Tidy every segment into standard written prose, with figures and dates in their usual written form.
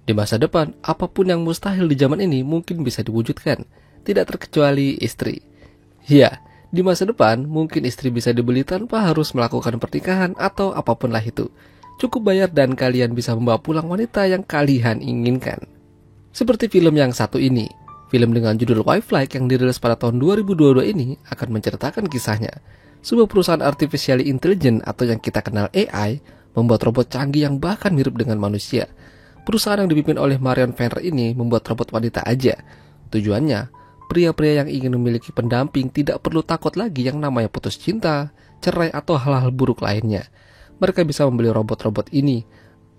Di masa depan, apapun yang mustahil di zaman ini mungkin bisa diwujudkan, tidak terkecuali istri. Ya, di masa depan mungkin istri bisa dibeli tanpa harus melakukan pernikahan atau apapun lah itu. Cukup bayar dan kalian bisa membawa pulang wanita yang kalian inginkan. Seperti film yang satu ini. Film dengan judul Wife Like yang dirilis pada tahun 2022 ini akan menceritakan kisahnya. Sebuah perusahaan artificial intelligence atau yang kita kenal AI membuat robot canggih yang bahkan mirip dengan manusia. Perusahaan yang dipimpin oleh Marion Fenner ini membuat robot wanita aja. Tujuannya, pria-pria yang ingin memiliki pendamping tidak perlu takut lagi yang namanya putus cinta, cerai atau hal-hal buruk lainnya. Mereka bisa membeli robot-robot ini.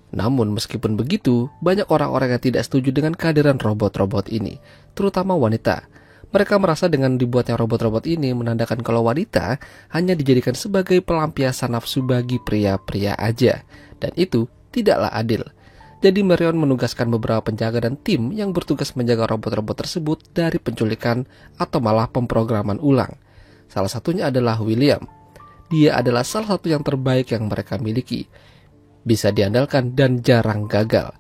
Namun meskipun begitu, banyak orang-orang yang tidak setuju dengan kehadiran robot-robot ini, terutama wanita. Mereka merasa dengan dibuatnya robot-robot ini menandakan kalau wanita hanya dijadikan sebagai pelampiasan nafsu bagi pria-pria aja. Dan itu tidaklah adil. Jadi Marion menugaskan beberapa penjaga dan tim yang bertugas menjaga robot-robot tersebut dari penculikan atau malah pemrograman ulang. Salah satunya adalah William. Dia adalah salah satu yang terbaik yang mereka miliki. Bisa diandalkan dan jarang gagal.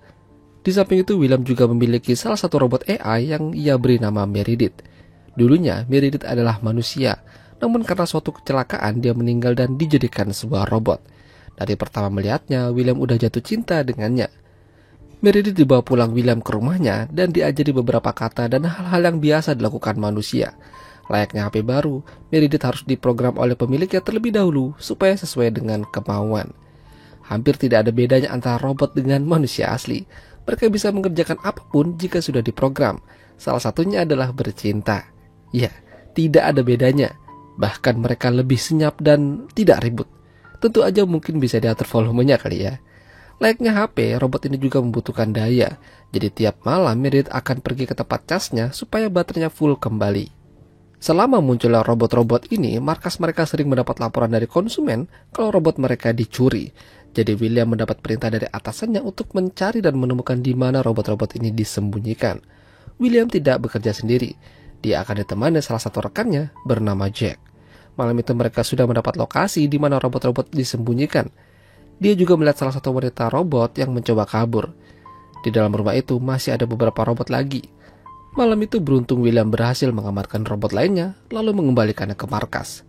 Di samping itu, William juga memiliki salah satu robot AI yang ia beri nama Meredith. Dulunya, Meredith adalah manusia, namun karena suatu kecelakaan dia meninggal dan dijadikan sebuah robot. Dari pertama melihatnya, William udah jatuh cinta dengannya. Meredith dibawa pulang William ke rumahnya dan diajari beberapa kata dan hal-hal yang biasa dilakukan manusia. Layaknya HP baru, Meredith harus diprogram oleh pemiliknya terlebih dahulu supaya sesuai dengan kemauan. Hampir tidak ada bedanya antara robot dengan manusia asli. Mereka bisa mengerjakan apapun jika sudah diprogram. Salah satunya adalah bercinta. Ya, tidak ada bedanya. Bahkan mereka lebih senyap dan tidak ribut. Tentu aja mungkin bisa diatur volumenya kali ya. Layaknya HP, robot ini juga membutuhkan daya. Jadi tiap malam Meredith akan pergi ke tempat casnya supaya baterainya full kembali. Selama munculnya robot-robot ini, markas mereka sering mendapat laporan dari konsumen kalau robot mereka dicuri. Jadi William mendapat perintah dari atasannya untuk mencari dan menemukan di mana robot-robot ini disembunyikan. William tidak bekerja sendiri. Dia akan ditemani salah satu rekannya bernama Jack. Malam itu mereka sudah mendapat lokasi di mana robot-robot disembunyikan. Dia juga melihat salah satu wanita robot yang mencoba kabur. Di dalam rumah itu masih ada beberapa robot lagi. Malam itu beruntung William berhasil mengamankan robot lainnya lalu mengembalikannya ke markas.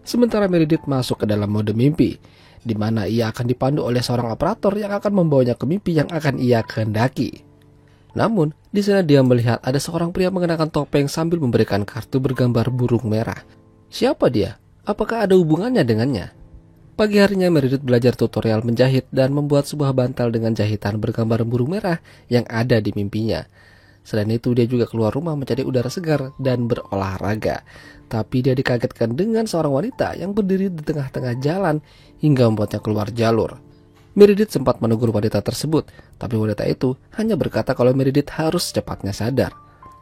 Sementara Meredith masuk ke dalam mode mimpi, di mana ia akan dipandu oleh seorang operator yang akan membawanya ke mimpi yang akan ia kehendaki. Namun, di sana dia melihat ada seorang pria mengenakan topeng sambil memberikan kartu bergambar burung merah. Siapa dia? Apakah ada hubungannya dengannya? Pagi harinya Meredith belajar tutorial menjahit dan membuat sebuah bantal dengan jahitan bergambar burung merah yang ada di mimpinya. Selain itu dia juga keluar rumah mencari udara segar dan berolahraga. Tapi dia dikagetkan dengan seorang wanita yang berdiri di tengah-tengah jalan hingga membuatnya keluar jalur. Meredith sempat menegur wanita tersebut, tapi wanita itu hanya berkata kalau Meredith harus secepatnya sadar.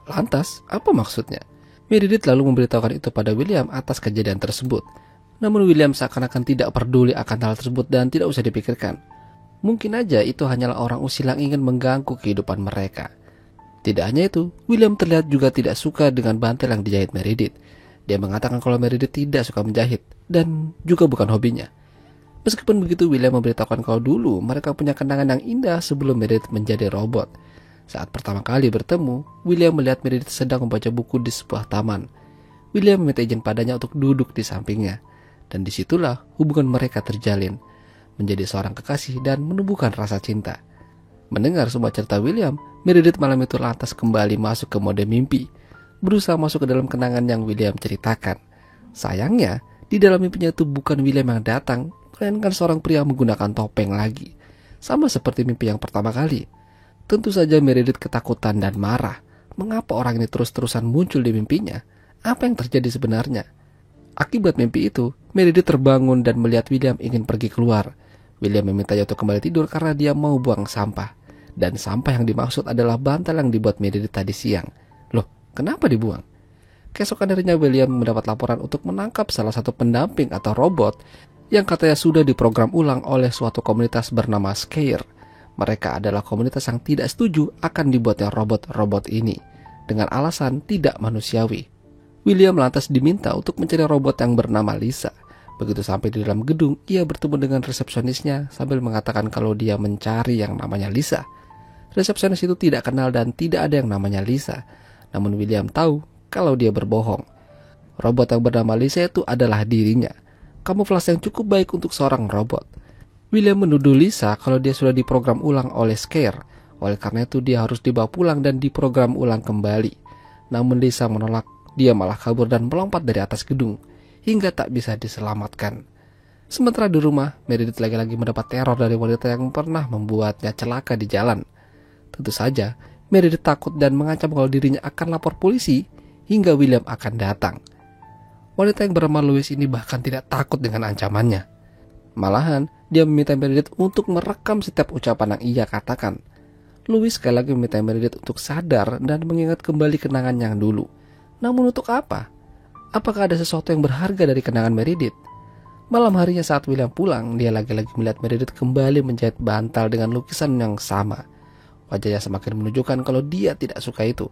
Lantas, apa maksudnya? Meredith lalu memberitahukan itu pada William atas kejadian tersebut. Namun William seakan-akan tidak peduli akan hal tersebut dan tidak usah dipikirkan. Mungkin aja itu hanyalah orang usil yang ingin mengganggu kehidupan mereka. Tidak hanya itu, William terlihat juga tidak suka dengan bantal yang dijahit Meredith. Dia mengatakan kalau Meredith tidak suka menjahit dan juga bukan hobinya. Meskipun begitu, William memberitahukan kalau dulu mereka punya kenangan yang indah sebelum Meredith menjadi robot. Saat pertama kali bertemu, William melihat Meredith sedang membaca buku di sebuah taman. William meminta izin padanya untuk duduk di sampingnya. Dan disitulah hubungan mereka terjalin, menjadi seorang kekasih dan menumbuhkan rasa cinta. Mendengar semua cerita William, Meredith malam itu lantas kembali masuk ke mode mimpi, berusaha masuk ke dalam kenangan yang William ceritakan. Sayangnya, di dalam mimpinya itu bukan William yang datang, melainkan seorang pria menggunakan topeng lagi. Sama seperti mimpi yang pertama kali. Tentu saja Meredith ketakutan dan marah. Mengapa orang ini terus-terusan muncul di mimpinya? Apa yang terjadi sebenarnya? Akibat mimpi itu, Meredith terbangun dan melihat William ingin pergi keluar. William memintanya untuk kembali tidur karena dia mau buang sampah. Dan sampah yang dimaksud adalah bantal yang dibuat Meredith tadi siang. Loh, kenapa dibuang? Keesokan harinya William mendapat laporan untuk menangkap salah satu pendamping atau robot yang katanya sudah diprogram ulang oleh suatu komunitas bernama Scare. Mereka adalah komunitas yang tidak setuju akan dibuatnya robot-robot ini dengan alasan tidak manusiawi. William lantas diminta untuk mencari robot yang bernama Lisa. Begitu sampai di dalam gedung, ia bertemu dengan resepsionisnya sambil mengatakan kalau dia mencari yang namanya Lisa. Resepsionis itu tidak kenal dan tidak ada yang namanya Lisa. Namun William tahu kalau dia berbohong. Robot yang bernama Lisa itu adalah dirinya. Kamuflase yang cukup baik untuk seorang robot. William menuduh Lisa kalau dia sudah diprogram ulang oleh Scare. Oleh karena itu dia harus dibawa pulang dan diprogram ulang kembali. Namun Lisa menolak, dia malah kabur dan melompat dari atas gedung, hingga tak bisa diselamatkan. Sementara di rumah, Meredith lagi-lagi mendapat teror dari wanita yang pernah membuatnya celaka di jalan. Tentu saja, Meredith takut dan mengancam kalau dirinya akan lapor polisi, hingga William akan datang. Wanita yang bernama Louise ini bahkan tidak takut dengan ancamannya. Malahan, dia meminta Meredith untuk merekam setiap ucapan yang ia katakan. Louise sekali lagi meminta Meredith untuk sadar dan mengingat kembali kenangan yang dulu. Namun untuk apa? Apakah ada sesuatu yang berharga dari kenangan Meredith? Malam harinya saat William pulang, dia lagi-lagi melihat Meredith kembali menjahit bantal dengan lukisan yang sama. Wajahnya semakin menunjukkan kalau dia tidak suka itu.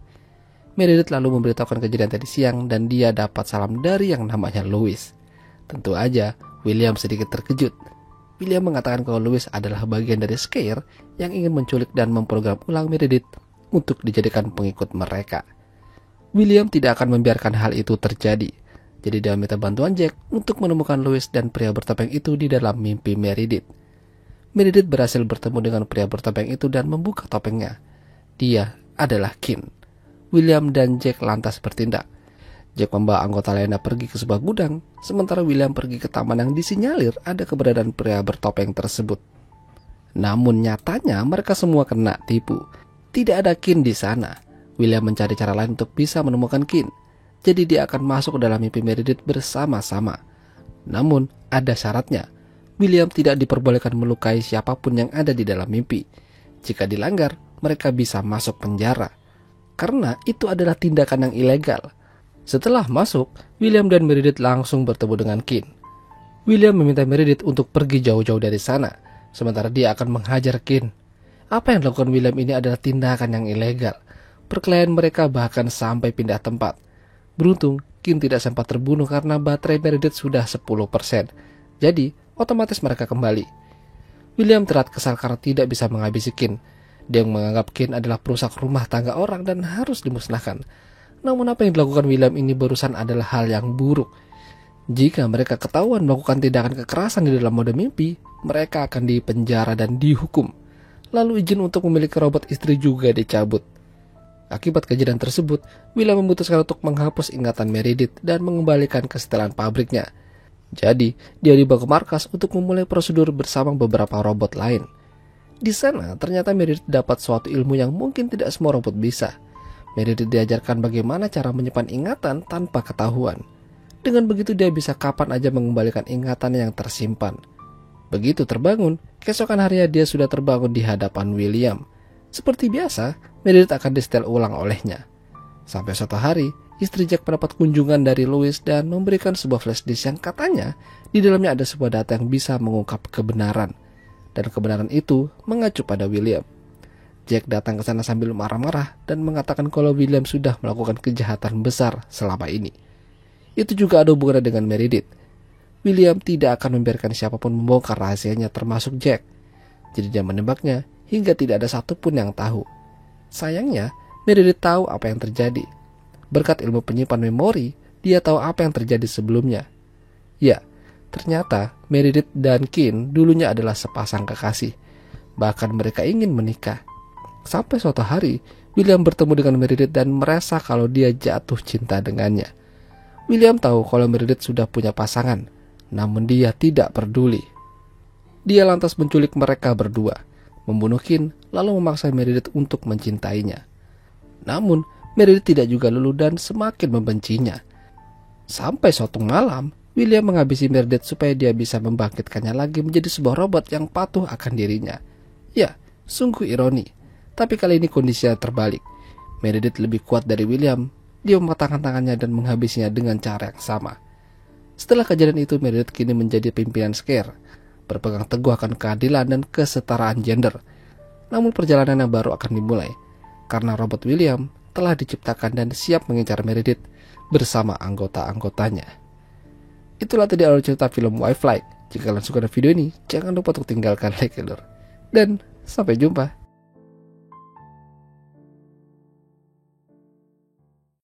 Meredith lalu memberitahukan kejadian tadi siang dan dia dapat salam dari yang namanya Louise. Tentu aja, William sedikit terkejut. William mengatakan kalau Louise adalah bagian dari Scare yang ingin menculik dan memprogram ulang Meredith untuk dijadikan pengikut mereka. William tidak akan membiarkan hal itu terjadi. Jadi dia minta bantuan Jack untuk menemukan Louise dan pria bertopeng itu di dalam mimpi Meredith. Meredith berhasil bertemu dengan pria bertopeng itu dan membuka topengnya. Dia adalah Kin. William dan Jack lantas bertindak. Jack membawa anggota lainnya pergi ke sebuah gudang, sementara William pergi ke taman yang disinyalir ada keberadaan pria bertopeng tersebut. Namun nyatanya mereka semua kena tipu. Tidak ada Kin di sana. William mencari cara lain untuk bisa menemukan Kin. Jadi dia akan masuk ke dalam mimpi Meredith bersama-sama. Namun ada syaratnya. William tidak diperbolehkan melukai siapapun yang ada di dalam mimpi. Jika dilanggar, mereka bisa masuk penjara. Karena itu adalah tindakan yang ilegal. Setelah masuk, William dan Meredith langsung bertemu dengan Kin. William meminta Meredith untuk pergi jauh-jauh dari sana, sementara dia akan menghajar Kin. Apa yang dilakukan William ini adalah tindakan yang ilegal. Perkelahian mereka bahkan sampai pindah tempat. Beruntung, Kin tidak sempat terbunuh karena baterai Meredith sudah 10%. Jadi, otomatis mereka kembali. William terlihat kesal karena tidak bisa menghabisi Kin. Dia menganggap Kin adalah perusak rumah tangga orang dan harus dimusnahkan. Namun apa yang dilakukan William ini barusan adalah hal yang buruk. Jika mereka ketahuan melakukan tindakan kekerasan di dalam mode mimpi, mereka akan dipenjara dan dihukum. Lalu izin untuk memiliki robot istri juga dicabut. Akibat kejadian tersebut, William memutuskan untuk menghapus ingatan Meredith dan mengembalikan ke setelan pabriknya. Jadi, dia dibawa ke markas untuk memulai prosedur bersama beberapa robot lain. Di sana, ternyata Meredith dapat suatu ilmu yang mungkin tidak semua robot bisa. Meredith diajarkan bagaimana cara menyimpan ingatan tanpa ketahuan. Dengan begitu dia bisa kapan aja mengembalikan ingatan yang tersimpan. Begitu terbangun, keesokan harinya dia sudah terbangun di hadapan William. Seperti biasa, Meredith akan disetel ulang olehnya. Sampai suatu hari, istri Jack mendapat kunjungan dari Louise dan memberikan sebuah flash disk yang katanya di dalamnya ada sebuah data yang bisa mengungkap kebenaran. Dan kebenaran itu mengacu pada William. Jack datang ke sana sambil marah-marah dan mengatakan kalau William sudah melakukan kejahatan besar selama ini. Itu juga ada hubungannya dengan Meredith. William tidak akan membiarkan siapapun membongkar rahasianya termasuk Jack. Jadi dia menembaknya hingga tidak ada satupun yang tahu. Sayangnya, Meredith tahu apa yang terjadi. Berkat ilmu penyimpan memori, dia tahu apa yang terjadi sebelumnya. Ya, ternyata Meredith dan Kin dulunya adalah sepasang kekasih. Bahkan mereka ingin menikah. Sampai suatu hari, William bertemu dengan Meredith dan merasa kalau dia jatuh cinta dengannya. William tahu kalau Meredith sudah punya pasangan, namun dia tidak peduli. Dia lantas menculik mereka berdua, membunuh Kin, lalu memaksa Meredith untuk mencintainya. Namun, Meredith tidak juga luluh dan semakin membencinya. Sampai suatu malam, William menghabisi Meredith supaya dia bisa membangkitkannya lagi menjadi sebuah robot yang patuh akan dirinya. Ya, sungguh ironi. Tapi kali ini kondisinya terbalik. Meredith lebih kuat dari William. Dia mematahkan tangannya dan menghabisinya dengan cara yang sama. Setelah kejadian itu, Meredith kini menjadi pimpinan Scare, berpegang teguh akan keadilan dan kesetaraan gender. Namun perjalanan yang baru akan dimulai, karena robot William telah diciptakan dan siap mengincar Meredith bersama anggota-anggotanya. Itulah tadi alur cerita film White Flight. Jika kalian suka dengan video ini, jangan lupa untuk tinggalkan like, dan sampai jumpa.